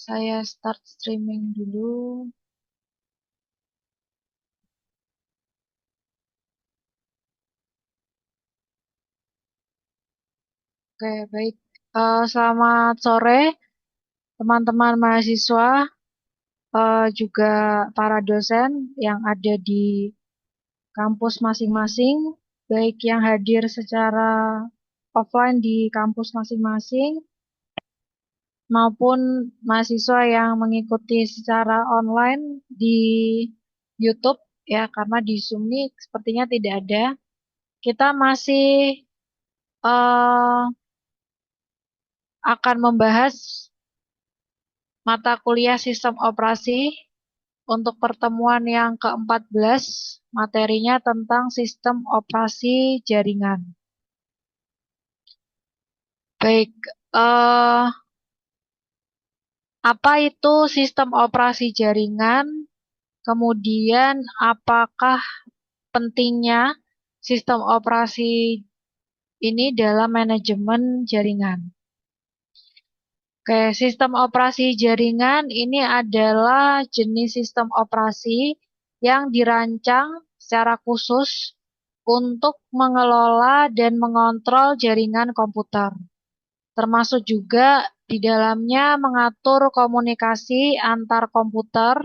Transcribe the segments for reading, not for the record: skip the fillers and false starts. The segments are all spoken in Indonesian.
Saya start streaming dulu. Oke, baik. Selamat sore, teman-teman mahasiswa, juga para dosen yang ada di kampus masing-masing, baik yang hadir secara offline di kampus masing-masing, maupun mahasiswa yang mengikuti secara online di YouTube, ya, karena di Zoom ini sepertinya tidak ada. Kita masih eh, akan membahas mata kuliah sistem operasi untuk pertemuan yang ke-14, materinya tentang sistem operasi jaringan. Baik, apa itu sistem operasi jaringan? Kemudian apakah pentingnya sistem operasi ini dalam manajemen jaringan? Oke, sistem operasi jaringan ini adalah jenis sistem operasi yang dirancang secara khusus untuk mengelola dan mengontrol jaringan komputer. Termasuk juga di dalamnya mengatur komunikasi antar komputer,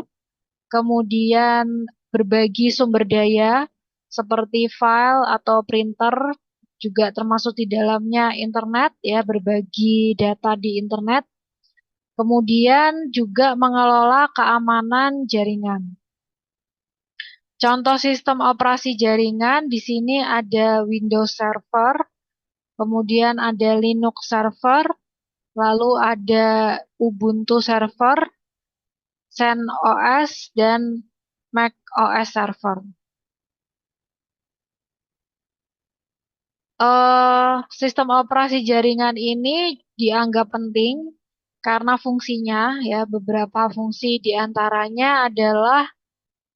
kemudian berbagi sumber daya seperti file atau printer, juga termasuk di dalamnya internet, ya, berbagi data di internet. Kemudian juga mengelola keamanan jaringan. Contoh sistem operasi jaringan di sini ada Windows Server, kemudian ada Linux Server, lalu ada Ubuntu Server, CentOS, dan macOS Server. Sistem operasi jaringan ini dianggap penting karena fungsinya, ya, beberapa fungsi diantaranya adalah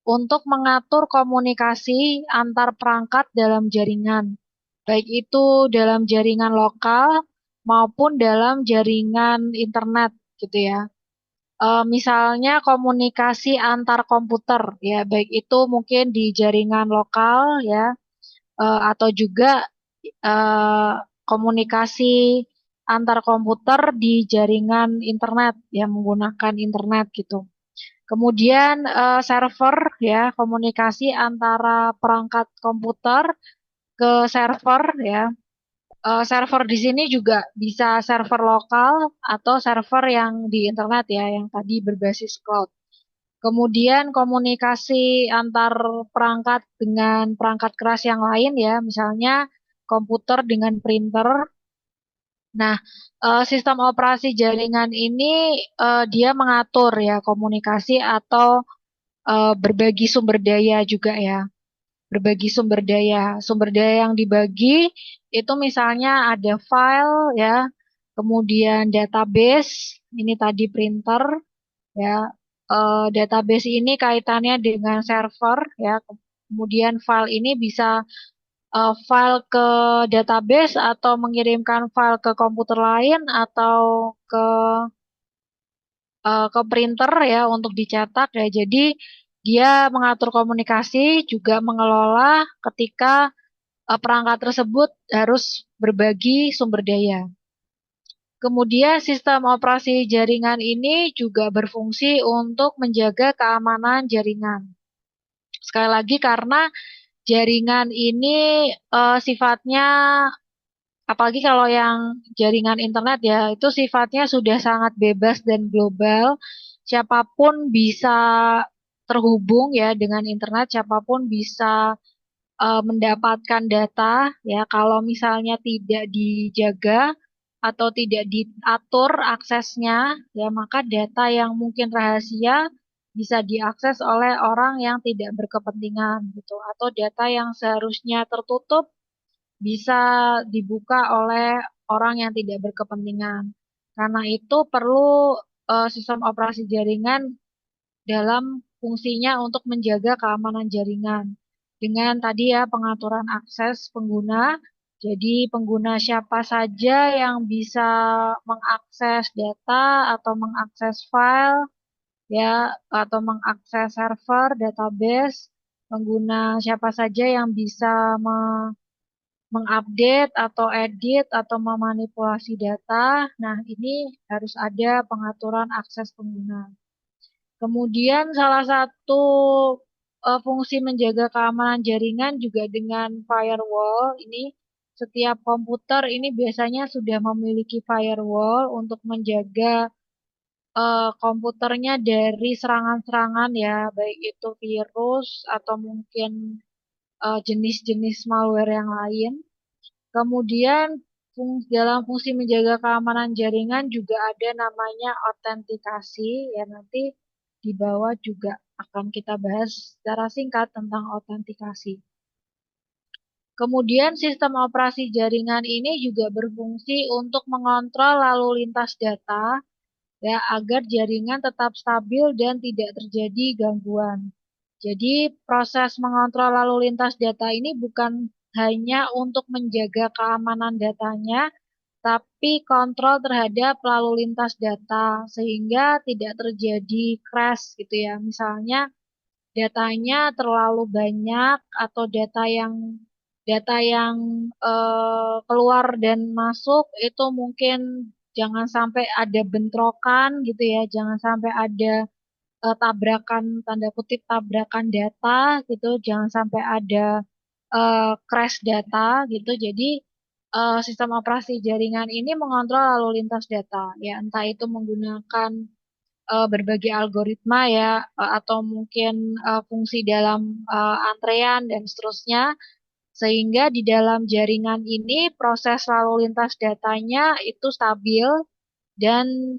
untuk mengatur komunikasi antar perangkat dalam jaringan, baik itu dalam jaringan lokal maupun dalam jaringan internet, gitu ya. Misalnya komunikasi antar komputer, ya, baik itu mungkin di jaringan lokal, ya, atau juga eh, komunikasi antar komputer di jaringan internet, ya, menggunakan internet gitu. Kemudian server, ya, komunikasi antara perangkat komputer ke server, ya. Server di sini juga bisa server lokal atau server yang di internet, ya, yang tadi berbasis cloud. Kemudian komunikasi antar perangkat dengan perangkat keras yang lain, ya, misalnya komputer dengan printer. Nah, sistem operasi jaringan ini dia mengatur, ya, komunikasi atau berbagi sumber daya juga, ya. Berbagi sumber daya. Sumber daya yang dibagi itu misalnya ada file, ya, kemudian database, ini tadi printer, ya. Database ini kaitannya dengan server, ya. Kemudian file ini bisa file ke database atau mengirimkan file ke komputer lain atau ke ke printer, ya, untuk dicetak, ya. Jadi dia mengatur komunikasi juga mengelola ketika perangkat tersebut harus berbagi sumber daya. Kemudian sistem operasi jaringan ini juga berfungsi untuk menjaga keamanan jaringan. Sekali lagi karena jaringan ini sifatnya, apalagi kalau yang jaringan internet, ya, itu sifatnya sudah sangat bebas dan global. Siapapun bisa terhubung, ya, dengan internet, siapapun bisa mendapatkan data, ya. Kalau misalnya tidak dijaga atau tidak diatur aksesnya, ya, maka data yang mungkin rahasia bisa diakses oleh orang yang tidak berkepentingan, gitu, atau data yang seharusnya tertutup bisa dibuka oleh orang yang tidak berkepentingan. Karena itu perlu sistem operasi jaringan dalam fungsinya untuk menjaga keamanan jaringan. Dengan tadi, ya, pengaturan akses pengguna, Jadi pengguna siapa saja yang bisa mengakses data atau mengakses file ya atau mengakses server database, pengguna siapa saja yang bisa mengupdate atau edit atau memanipulasi data. Nah, ini harus ada pengaturan akses pengguna. Kemudian salah satu fungsi menjaga keamanan jaringan juga dengan firewall. Ini setiap komputer ini biasanya sudah memiliki firewall untuk menjaga komputernya dari serangan-serangan ya, baik itu virus atau mungkin jenis-jenis malware yang lain. Kemudian dalam fungsi menjaga keamanan jaringan juga ada namanya autentikasi ya, nanti di bawah juga akan kita bahas secara singkat tentang autentikasi. Kemudian sistem operasi jaringan ini juga berfungsi untuk mengontrol lalu lintas data ya agar jaringan tetap stabil dan tidak terjadi gangguan. Jadi proses mengontrol lalu lintas data ini bukan hanya untuk menjaga keamanan datanya, tapi kontrol terhadap lalu lintas data sehingga tidak terjadi crash gitu ya. Misalnya datanya terlalu banyak atau data yang keluar dan masuk itu mungkin jangan sampai ada bentrokan gitu ya, jangan sampai ada tabrakan tanda kutip tabrakan data gitu, jangan sampai ada crash data gitu. Jadi sistem operasi jaringan ini mengontrol lalu lintas data ya, entah itu menggunakan berbagai algoritma ya atau mungkin fungsi dalam antrean dan seterusnya, sehingga di dalam jaringan ini proses lalu lintas datanya itu stabil dan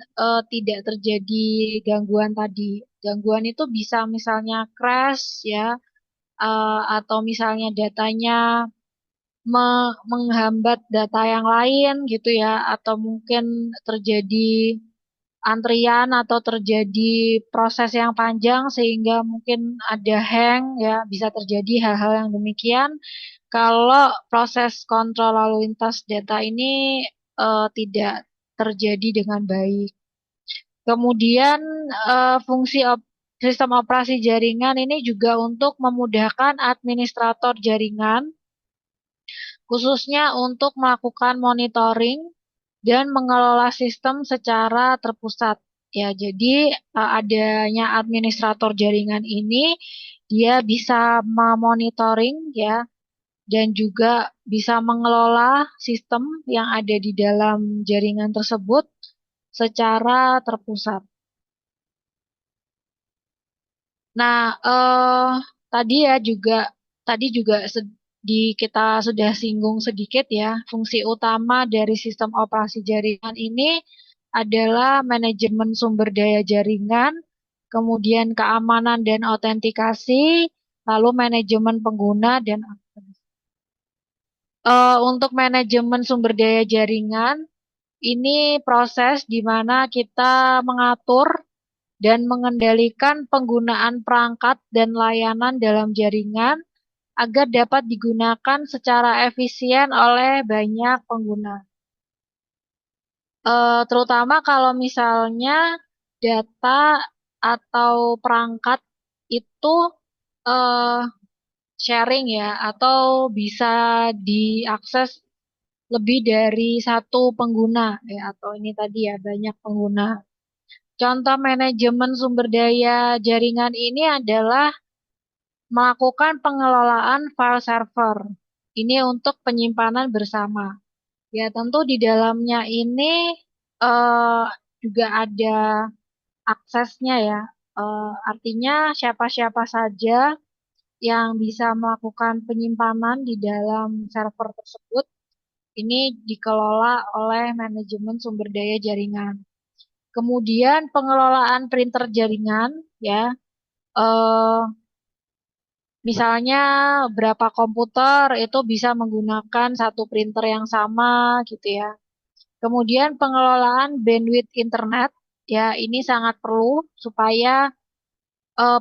tidak terjadi gangguan tadi. Gangguan itu bisa misalnya crash ya, atau misalnya datanya menghambat data yang lain gitu ya, atau mungkin terjadi antrian atau terjadi proses yang panjang sehingga mungkin ada hang ya, bisa terjadi hal-hal yang demikian kalau proses kontrol lalu lintas data ini tidak terjadi dengan baik. Kemudian fungsi sistem operasi jaringan ini juga untuk memudahkan administrator jaringan, khususnya untuk melakukan monitoring dan mengelola sistem secara terpusat. Ya, jadi adanya administrator jaringan ini dia bisa memonitoring ya dan juga bisa mengelola sistem yang ada di dalam jaringan tersebut secara terpusat. Nah, tadi juga kita sudah singgung sedikit ya, fungsi utama dari sistem operasi jaringan ini adalah manajemen sumber daya jaringan, kemudian keamanan dan autentikasi, lalu manajemen pengguna dan untuk manajemen sumber daya jaringan ini proses di mana kita mengatur dan mengendalikan penggunaan perangkat dan layanan dalam jaringan agar dapat digunakan secara efisien oleh banyak pengguna. Terutama kalau misalnya data atau perangkat itu eh, sharing ya, atau bisa diakses lebih dari satu pengguna ya, atau ini tadi ya banyak pengguna. Contoh manajemen sumber daya jaringan ini adalah melakukan pengelolaan file server. Ini untuk penyimpanan bersama. Ya, tentu di dalamnya ini eh, juga ada aksesnya ya. Artinya siapa-siapa saja yang bisa melakukan penyimpanan di dalam server tersebut ini dikelola oleh manajemen sumber daya jaringan. Kemudian pengelolaan printer jaringan ya. Eh, Misalnya berapa komputer itu bisa menggunakan satu printer yang sama gitu ya. Kemudian pengelolaan bandwidth internet ya ini sangat perlu supaya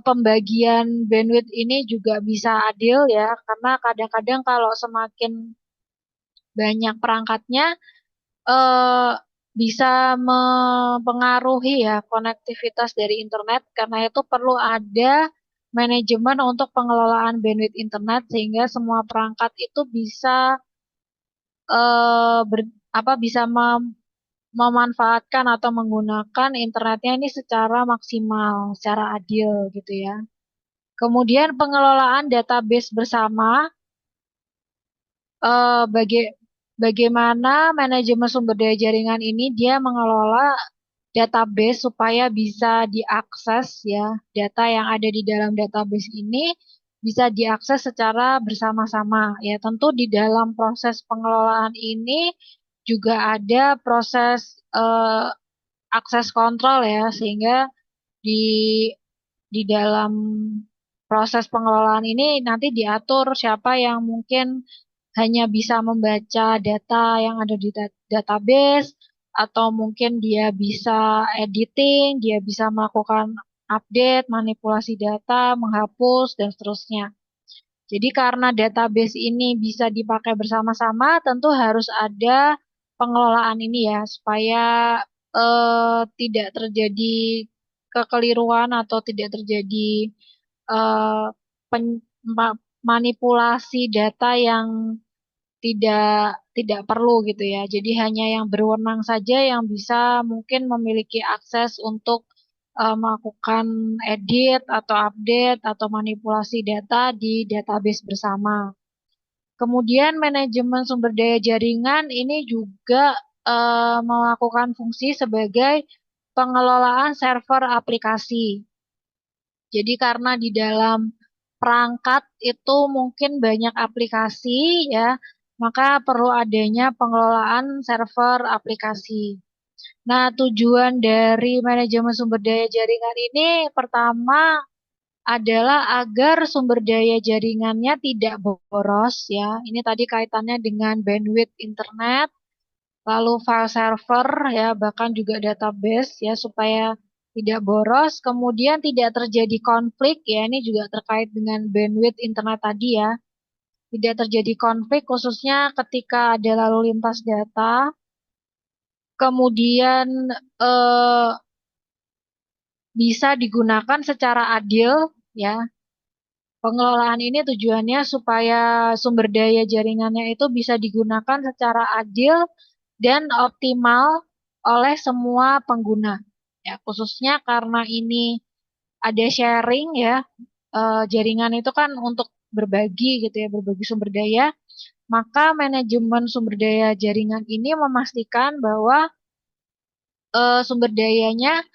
pembagian bandwidth ini juga bisa adil ya, karena kadang-kadang kalau semakin banyak perangkatnya eh, bisa mempengaruhi ya konektivitas dari internet, karena itu perlu ada manajemen untuk pengelolaan bandwidth internet sehingga semua perangkat itu bisa eh, ber, bisa memanfaatkan atau menggunakan internetnya ini secara maksimal, secara adil gitu ya. Kemudian pengelolaan database bersama, bagaimana manajemen sumber daya jaringan ini dia mengelola database supaya bisa diakses ya, data yang ada di dalam database ini bisa diakses secara bersama-sama ya. Tentu di dalam proses pengelolaan ini juga ada proses akses kontrol ya, sehingga di dalam proses pengelolaan ini nanti diatur siapa yang mungkin hanya bisa membaca data yang ada di database, atau mungkin dia bisa editing, dia bisa melakukan update, manipulasi data, menghapus, dan seterusnya. Jadi karena database ini bisa dipakai bersama-sama, tentu harus ada pengelolaan ini ya, supaya tidak terjadi kekeliruan atau tidak terjadi eh, manipulasi data yang tidak perlu gitu ya. Jadi hanya yang berwenang saja yang bisa mungkin memiliki akses untuk melakukan edit atau update atau manipulasi data di database bersama. Kemudian manajemen sumber daya jaringan ini juga melakukan fungsi sebagai pengelolaan server aplikasi. Jadi karena di dalam perangkat itu mungkin banyak aplikasi ya, maka perlu adanya pengelolaan server aplikasi. Nah, tujuan dari manajemen sumber daya jaringan ini pertama adalah agar sumber daya jaringannya tidak boros ya. Ini tadi kaitannya dengan bandwidth internet, lalu file server ya, bahkan juga database ya, supaya tidak boros, kemudian tidak terjadi konflik ya, ini juga terkait dengan bandwidth internet tadi ya, tidak terjadi konflik khususnya ketika ada lalu lintas data, kemudian eh, bisa digunakan secara adil ya. Pengelolaan ini tujuannya supaya sumber daya jaringannya itu bisa digunakan secara adil dan optimal oleh semua pengguna. Ya, khususnya karena ini ada sharing ya, jaringan itu kan untuk berbagi gitu ya, berbagi sumber daya, maka manajemen sumber daya jaringan ini memastikan bahwa sumber dayanya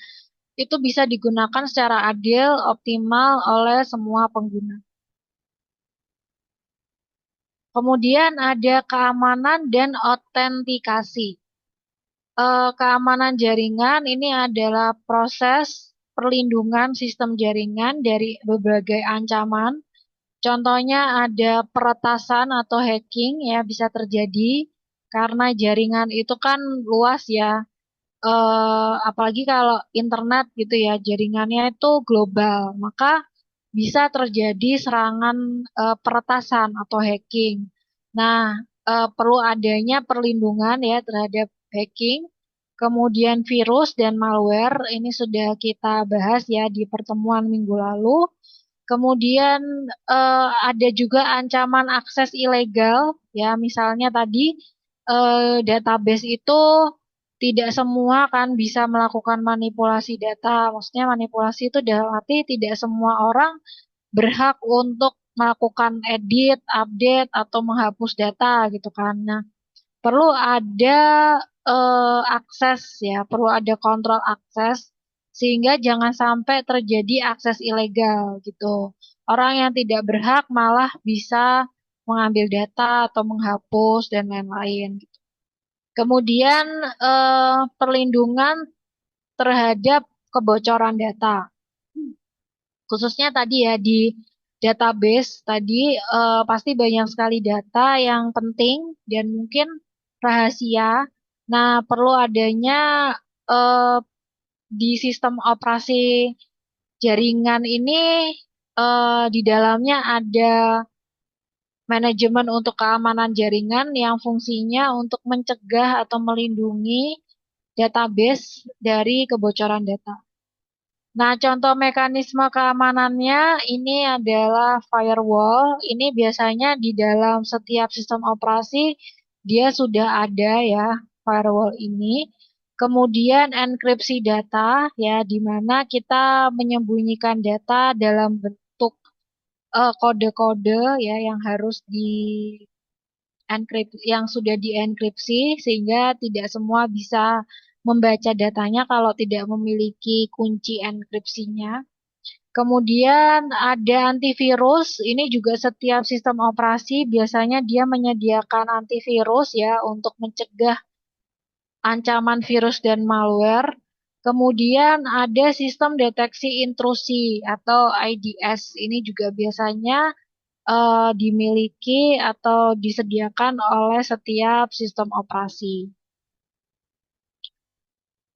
itu bisa digunakan secara adil, optimal oleh semua pengguna. Kemudian ada keamanan dan autentikasi. Keamanan jaringan ini adalah proses perlindungan sistem jaringan dari berbagai ancaman. Contohnya ada peretasan atau hacking ya, bisa terjadi karena jaringan itu kan luas ya. Apalagi kalau internet gitu ya, jaringannya itu global, maka bisa terjadi serangan peretasan atau hacking. Nah, perlu adanya perlindungan ya terhadap hacking. Kemudian virus dan malware ini sudah kita bahas ya di pertemuan minggu lalu. Kemudian ada juga ancaman akses ilegal ya, misalnya tadi database itu tidak semua kan bisa melakukan manipulasi data. Maksudnya manipulasi itu dalam arti tidak semua orang berhak untuk melakukan edit, update, atau menghapus data gitu kan. Nah, perlu ada akses ya, perlu ada kontrol akses sehingga jangan sampai terjadi akses ilegal gitu. Orang yang tidak berhak malah bisa mengambil data atau menghapus dan lain-lain gitu. Kemudian perlindungan terhadap kebocoran data. Khususnya tadi ya di database tadi pasti banyak sekali data yang penting dan mungkin rahasia. Nah, perlu adanya eh, di sistem operasi jaringan ini di dalamnya ada manajemen untuk keamanan jaringan yang fungsinya untuk mencegah atau melindungi database dari kebocoran data. Nah, contoh mekanisme keamanannya ini adalah firewall. Ini biasanya di dalam setiap sistem operasi dia sudah ada ya firewall ini. Kemudian enkripsi data ya di mana kita menyembunyikan data dalam bentuk kode-kode ya yang harus di yang sudah dienkripsi sehingga tidak semua bisa membaca datanya kalau tidak memiliki kunci enkripsinya. Kemudian ada antivirus, ini juga setiap sistem operasi biasanya dia menyediakan antivirus ya untuk mencegah ancaman virus dan malware. Kemudian ada sistem deteksi intrusi atau IDS. Ini juga biasanya dimiliki atau disediakan oleh setiap sistem operasi.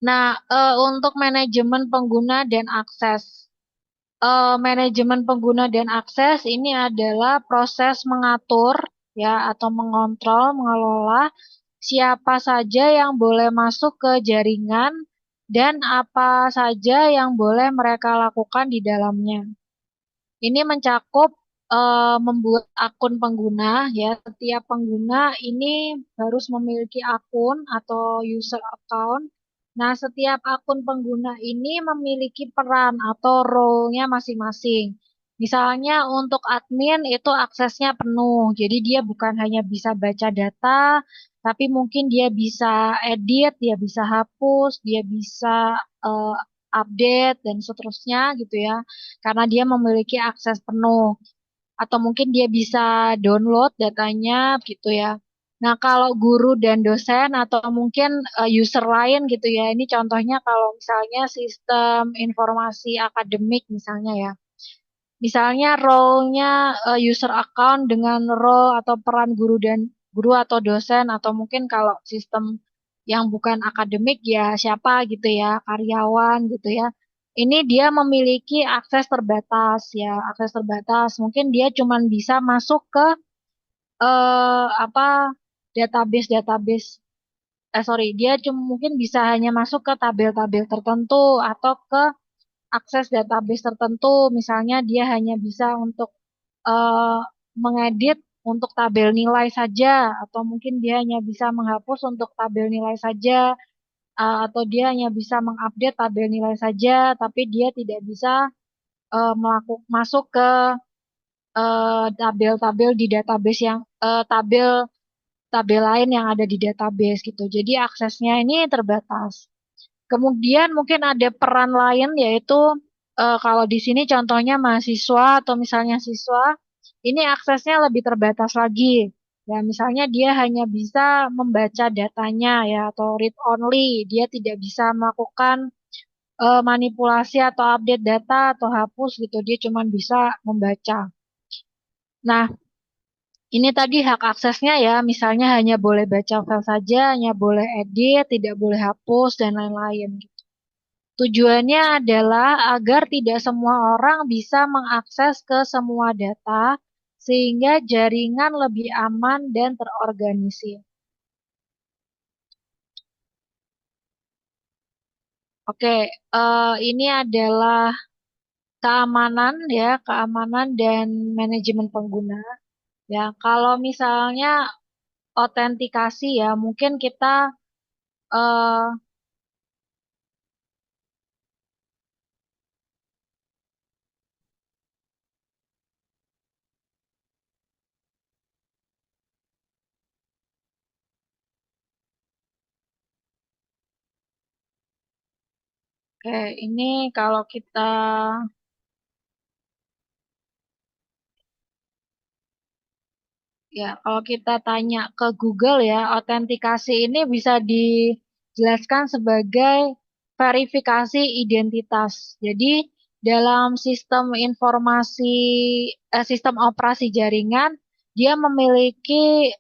Nah, untuk manajemen pengguna dan akses. Manajemen pengguna dan akses ini adalah proses mengatur ya atau mengontrol, mengelola siapa saja yang boleh masuk ke jaringan dan apa saja yang boleh mereka lakukan di dalamnya. Ini mencakup membuat akun pengguna ya. Setiap pengguna ini harus memiliki akun atau user account. Nah, setiap akun pengguna ini memiliki peran atau role-nya masing-masing. Misalnya untuk admin itu aksesnya penuh. Jadi dia bukan hanya bisa baca data, tapi mungkin dia bisa edit, dia bisa hapus, dia bisa eh, update dan seterusnya gitu ya karena dia memiliki akses penuh atau mungkin dia bisa download datanya gitu ya. Nah, kalau guru dan dosen atau mungkin user lain gitu ya. Ini contohnya kalau misalnya sistem informasi akademik misalnya ya. Misalnya role-nya user account dengan role atau peran guru atau dosen atau mungkin kalau sistem yang bukan akademik ya siapa gitu ya, karyawan gitu ya. Ini dia memiliki akses terbatas ya, akses terbatas. Mungkin dia cuma bisa masuk ke apa database-database sorry, dia cuma mungkin bisa hanya masuk ke tabel-tabel tertentu atau ke akses database tertentu. Misalnya dia hanya bisa untuk eh, mengedit untuk tabel nilai saja, atau mungkin dia hanya bisa menghapus untuk tabel nilai saja, atau dia hanya bisa mengupdate tabel nilai saja, tapi dia tidak bisa masuk ke tabel-tabel di database yang tabel lain yang ada di database gitu. Jadi aksesnya ini terbatas. Kemudian mungkin ada peran lain yaitu kalau di sini contohnya mahasiswa atau misalnya siswa, ini aksesnya lebih terbatas lagi. Ya, misalnya dia hanya bisa membaca datanya ya atau read only, dia tidak bisa melakukan manipulasi atau update data atau hapus gitu, dia cuma bisa membaca. Nah, ini tadi hak aksesnya ya, misalnya hanya boleh baca file saja, hanya boleh edit, tidak boleh hapus dan lain-lain. Tujuannya adalah agar tidak semua orang bisa mengakses ke semua data, sehingga jaringan lebih aman dan terorganisir. Oke, ini adalah keamanan ya, keamanan dan manajemen pengguna. Ya, kalau misalnya otentikasi ya, mungkin kita eh, oke, ini kalau kita Ya, kalau kita tanya ke Google ya, autentikasi ini bisa dijelaskan sebagai verifikasi identitas. Jadi, dalam sistem informasi, sistem operasi jaringan, dia memiliki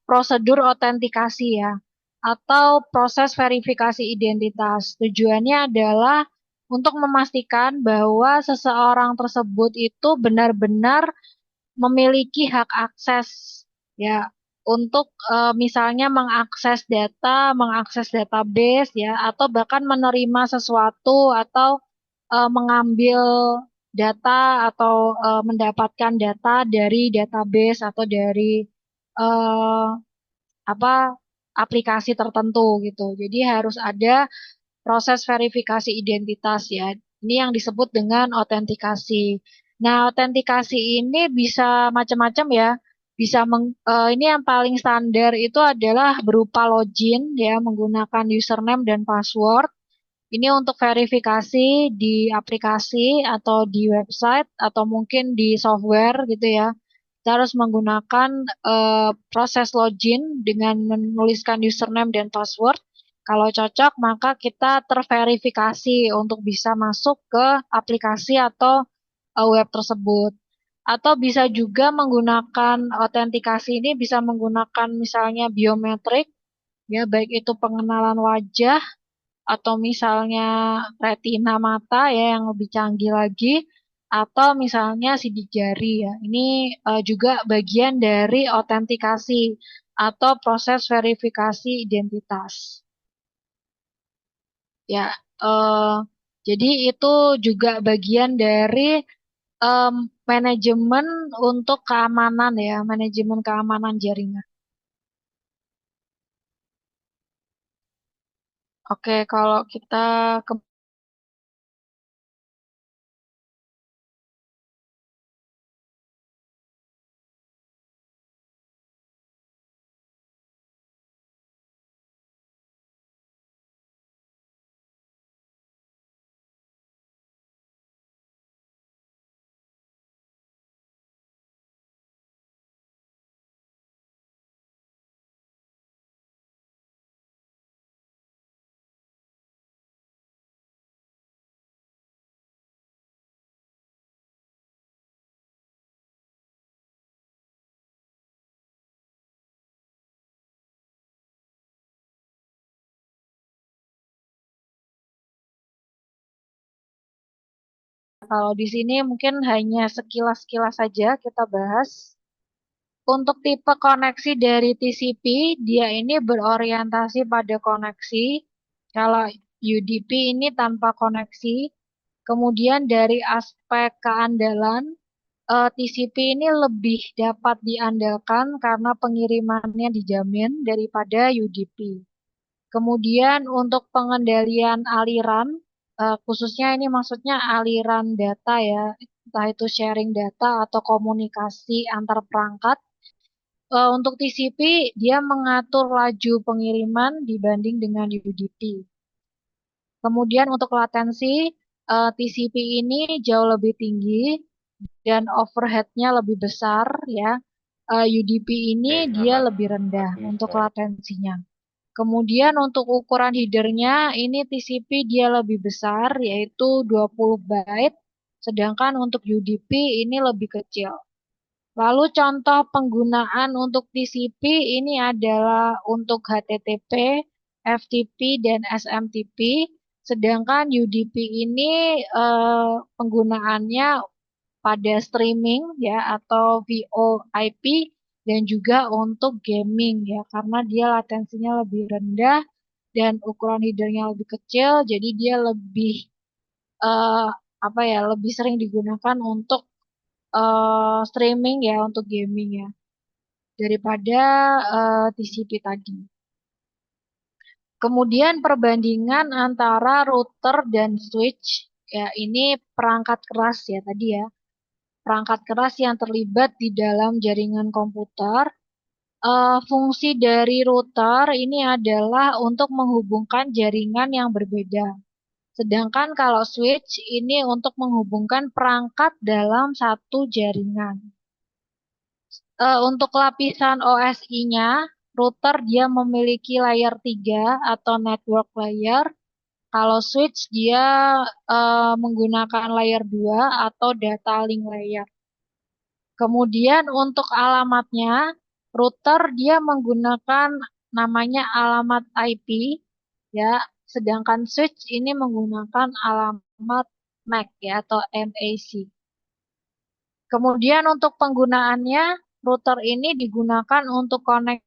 prosedur autentikasi ya, atau proses verifikasi identitas. Tujuannya adalah untuk memastikan bahwa seseorang tersebut itu benar-benar memiliki hak akses ya untuk misalnya mengakses database ya atau bahkan menerima sesuatu atau mengambil data atau mendapatkan data dari database atau dari eh, apa aplikasi tertentu gitu. Jadi harus ada proses verifikasi identitas ya. Ini yang disebut dengan autentikasi. Nah, autentikasi ini bisa macam-macam ya. Ini yang paling standar itu adalah berupa login ya menggunakan username dan password. Ini untuk verifikasi di aplikasi atau di website atau mungkin di software gitu ya. Kita harus menggunakan proses login dengan menuliskan username dan password. Kalau cocok, maka kita terverifikasi untuk bisa masuk ke aplikasi atau web tersebut. Atau bisa juga menggunakan autentikasi ini bisa menggunakan misalnya biometrik, ya baik itu pengenalan wajah atau misalnya retina mata ya yang lebih canggih lagi atau misalnya sidik jari ya. Ini juga bagian dari autentikasi atau proses verifikasi identitas. Ya, eh, jadi itu juga bagian dari em, manajemen untuk keamanan ya, manajemen keamanan jaringan. Oke, kalau kita ke Kalau di sini mungkin hanya sekilas-sekilas saja kita bahas. Untuk tipe koneksi dari TCP, dia ini berorientasi pada koneksi. Kalau UDP ini tanpa koneksi. Kemudian dari aspek keandalan, TCP ini lebih dapat diandalkan karena pengirimannya dijamin daripada UDP. Kemudian untuk pengendalian aliran, khususnya ini maksudnya aliran data ya, entah itu sharing data atau komunikasi antar perangkat. Untuk TCP, dia mengatur laju pengiriman dibanding dengan UDP. Kemudian untuk latensi, TCP ini jauh lebih tinggi dan overhead-nya lebih besar ya. UDP ini dia lebih rendah untuk latensinya. Kemudian untuk ukuran headernya ini TCP dia lebih besar yaitu 20 byte, sedangkan untuk UDP ini lebih kecil. Lalu contoh penggunaan untuk TCP ini adalah untuk HTTP, FTP, dan SMTP, sedangkan UDP ini penggunaannya pada streaming ya atau VoIP dan juga untuk gaming ya karena dia latensinya lebih rendah dan ukuran headernya lebih kecil jadi dia lebih eh, apa ya lebih sering digunakan untuk streaming ya untuk gaming ya daripada TCP tadi. Kemudian perbandingan antara router dan switch ya ini perangkat keras ya tadi ya perangkat keras yang terlibat di dalam jaringan komputer. Fungsi dari router ini adalah untuk menghubungkan jaringan yang berbeda. Sedangkan kalau switch ini untuk menghubungkan perangkat dalam satu jaringan. Untuk lapisan OSI-nya, router dia memiliki layer 3 atau network layer. Kalau switch dia menggunakan layer 2 atau data link layer. Kemudian untuk alamatnya, router dia menggunakan namanya alamat IP, ya, sedangkan switch ini menggunakan alamat MAC ya atau MAC. Kemudian untuk penggunaannya, router ini digunakan untuk connect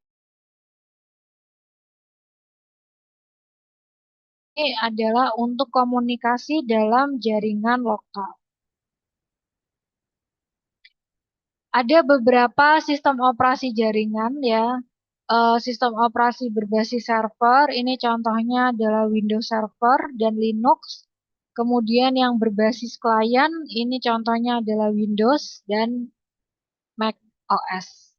ini adalah untuk komunikasi dalam jaringan lokal. Ada beberapa sistem operasi jaringan ya. Sistem operasi berbasis server, ini contohnya adalah Windows Server dan Linux. Kemudian yang berbasis klien, ini contohnya adalah Windows dan Mac OS.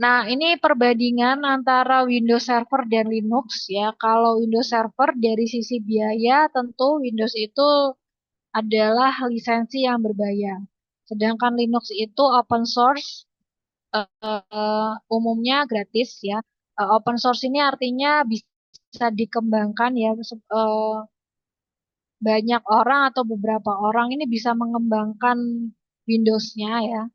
Nah, ini perbandingan antara Windows Server dan Linux ya. Kalau Windows Server dari sisi biaya, tentu Windows itu adalah lisensi yang berbayar. Sedangkan Linux itu open source, umumnya gratis ya. Open source ini artinya bisa dikembangkan ya. Banyak orang atau beberapa orang ini bisa mengembangkan Windows-nya ya.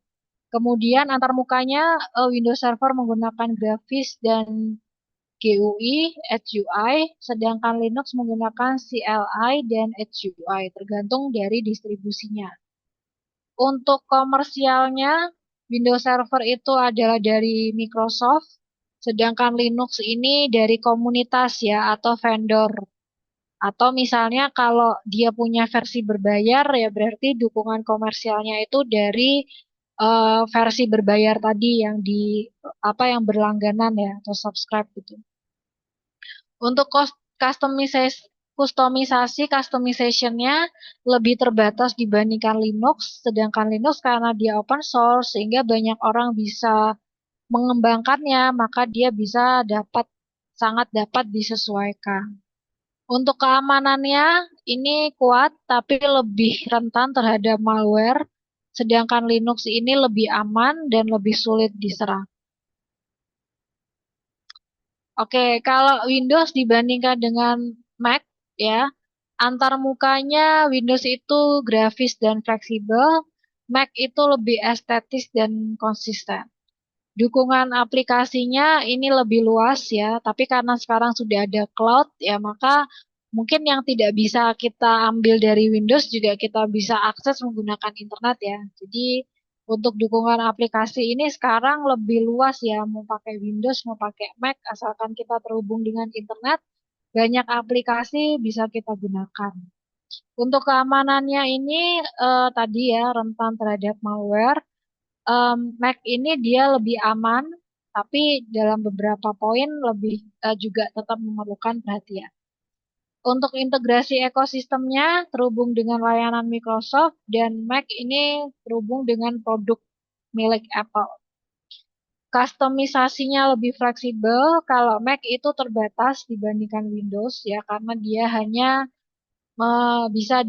Kemudian antarmukanya Windows Server menggunakan grafis dan GUI, HUI, sedangkan Linux menggunakan CLI dan HUI, tergantung dari distribusinya. Untuk komersialnya, Windows Server itu adalah dari Microsoft, sedangkan Linux ini dari komunitas ya atau vendor. Atau misalnya kalau dia punya versi berbayar ya berarti dukungan komersialnya itu dari versi berbayar tadi yang di apa yang berlangganan ya atau subscribe gitu. Untuk customizationnya lebih terbatas dibandingkan Linux, sedangkan Linux karena dia open source sehingga banyak orang bisa mengembangkannya, maka dia bisa sangat dapat disesuaikan. Untuk keamanannya ini kuat tapi lebih rentan terhadap malware, sedangkan Linux ini lebih aman dan lebih sulit diserang. Oke, kalau Windows dibandingkan dengan Mac ya, antarmukanya Windows itu grafis dan fleksibel, Mac itu lebih estetis dan konsisten. Dukungan aplikasinya ini lebih luas ya, tapi karena sekarang sudah ada cloud ya, maka mungkin yang tidak bisa kita ambil dari Windows juga kita bisa akses menggunakan internet ya. Jadi untuk dukungan aplikasi ini sekarang lebih luas ya, mau pakai Windows, mau pakai Mac, asalkan kita terhubung dengan internet, banyak aplikasi bisa kita gunakan. Untuk keamanannya ini tadi ya rentan terhadap malware. Mac ini dia lebih aman, tapi dalam beberapa poin lebih juga tetap memerlukan perhatian. Untuk integrasi ekosistemnya terhubung dengan layanan Microsoft dan Mac ini terhubung dengan produk milik Apple. Kustomisasinya lebih fleksibel, kalau Mac itu terbatas dibandingkan Windows ya karena dia hanya bisa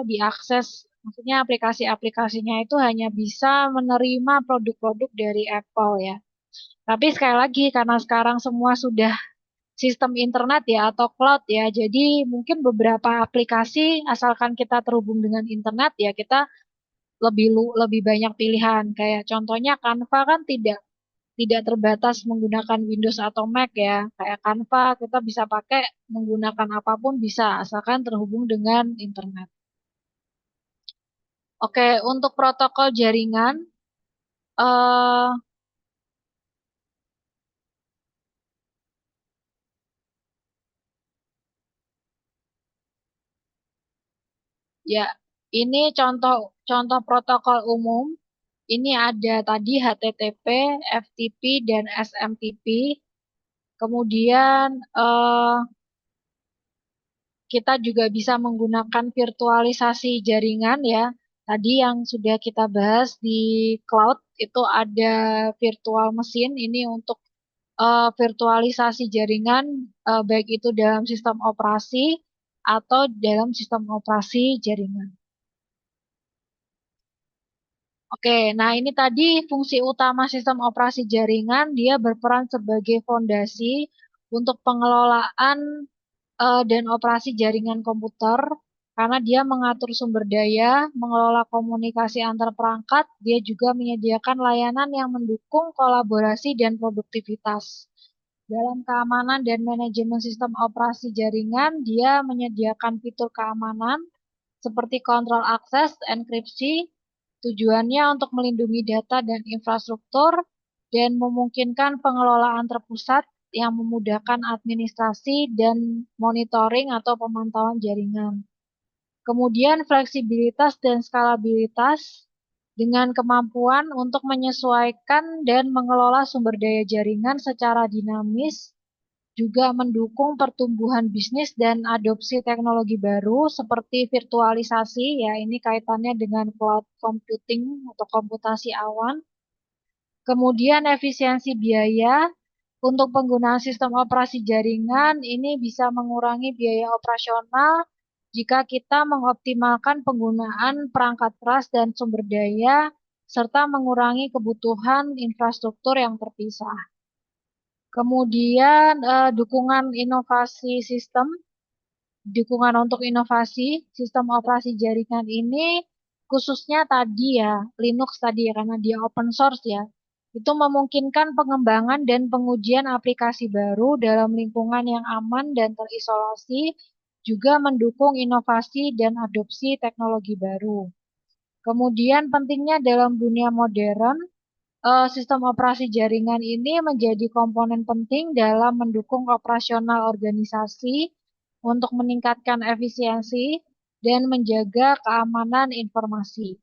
diakses, maksudnya aplikasi-aplikasinya itu hanya bisa menerima produk-produk dari Apple ya. Tapi sekali lagi karena sekarang semua sudah sistem internet ya atau cloud ya, jadi mungkin beberapa aplikasi asalkan kita terhubung dengan internet ya kita lebih banyak pilihan. Kayak contohnya Canva kan tidak terbatas menggunakan Windows atau Mac ya. Kayak Canva kita bisa pakai menggunakan apapun bisa asalkan terhubung dengan internet. Oke, untuk protokol jaringan eh ya ini contoh protokol umum. Ini ada tadi HTTP, FTP dan SMTP. Kemudian kita juga bisa menggunakan virtualisasi jaringan ya. Tadi yang sudah kita bahas di cloud itu ada virtual mesin ini untuk virtualisasi jaringan baik itu dalam sistem operasi atau dalam sistem operasi jaringan. Oke, nah ini tadi fungsi utama sistem operasi jaringan, dia berperan sebagai fondasi untuk pengelolaan dan operasi jaringan komputer karena dia mengatur sumber daya, mengelola komunikasi antar perangkat, dia juga menyediakan layanan yang mendukung kolaborasi dan produktivitas. Dalam keamanan dan manajemen sistem operasi jaringan, dia menyediakan fitur keamanan seperti kontrol akses, enkripsi, tujuannya untuk melindungi data dan infrastruktur dan memungkinkan pengelolaan terpusat yang memudahkan administrasi dan monitoring atau pemantauan jaringan. Kemudian fleksibilitas dan skalabilitas dengan kemampuan untuk menyesuaikan dan mengelola sumber daya jaringan secara dinamis, juga mendukung pertumbuhan bisnis dan adopsi teknologi baru seperti virtualisasi, ya ini kaitannya dengan cloud computing atau komputasi awan. Kemudian efisiensi biaya untuk penggunaan sistem operasi jaringan ini bisa mengurangi biaya operasional jika kita mengoptimalkan penggunaan perangkat keras dan sumber daya serta mengurangi kebutuhan infrastruktur yang terpisah. Kemudian dukungan inovasi sistem, dukungan untuk inovasi sistem operasi jaringan ini khususnya tadi ya Linux tadi ya karena dia open source ya. Itu memungkinkan pengembangan dan pengujian aplikasi baru dalam lingkungan yang aman dan terisolasi, juga mendukung inovasi dan adopsi teknologi baru. Kemudian pentingnya dalam dunia modern, sistem operasi jaringan ini menjadi komponen penting dalam mendukung operasional organisasi untuk meningkatkan efisiensi dan menjaga keamanan informasi.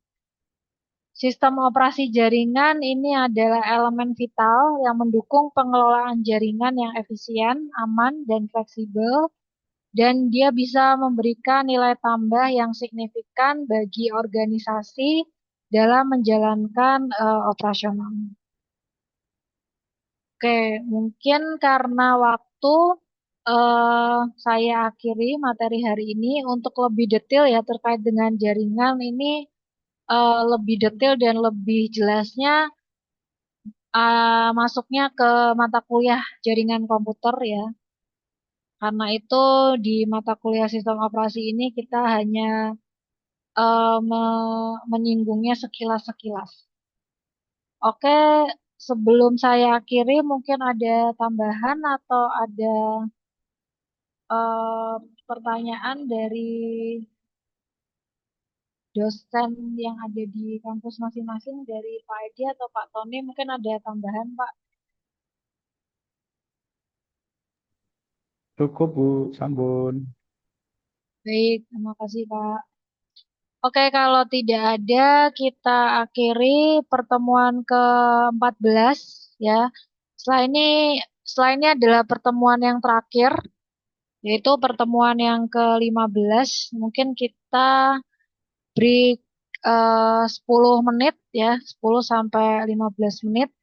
Sistem operasi jaringan ini adalah elemen vital yang mendukung pengelolaan jaringan yang efisien, aman, dan fleksibel, dan dia bisa memberikan nilai tambah yang signifikan bagi organisasi dalam menjalankan operasional. Oke, mungkin karena waktu saya akhiri materi hari ini untuk lebih detail ya terkait dengan jaringan ini lebih detail dan lebih jelasnya masuknya ke mata kuliah jaringan komputer ya. Karena itu di mata kuliah sistem operasi ini kita hanya menyinggungnya sekilas-sekilas. Oke, sebelum saya akhiri mungkin ada tambahan atau ada pertanyaan dari dosen yang ada di kampus masing-masing dari Pak Edi atau Pak Tony mungkin ada tambahan Pak. Cukup Bu Sambun. Baik, terima kasih Pak. Oke, kalau tidak ada, kita akhiri pertemuan ke-14 ya. Setelah ini adalah pertemuan yang terakhir, yaitu pertemuan yang ke-15. Mungkin kita break 10 menit ya, 10 sampai 15 menit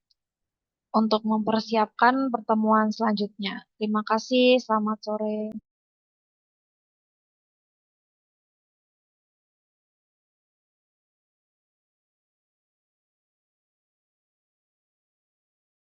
untuk mempersiapkan pertemuan selanjutnya. Terima kasih, selamat sore.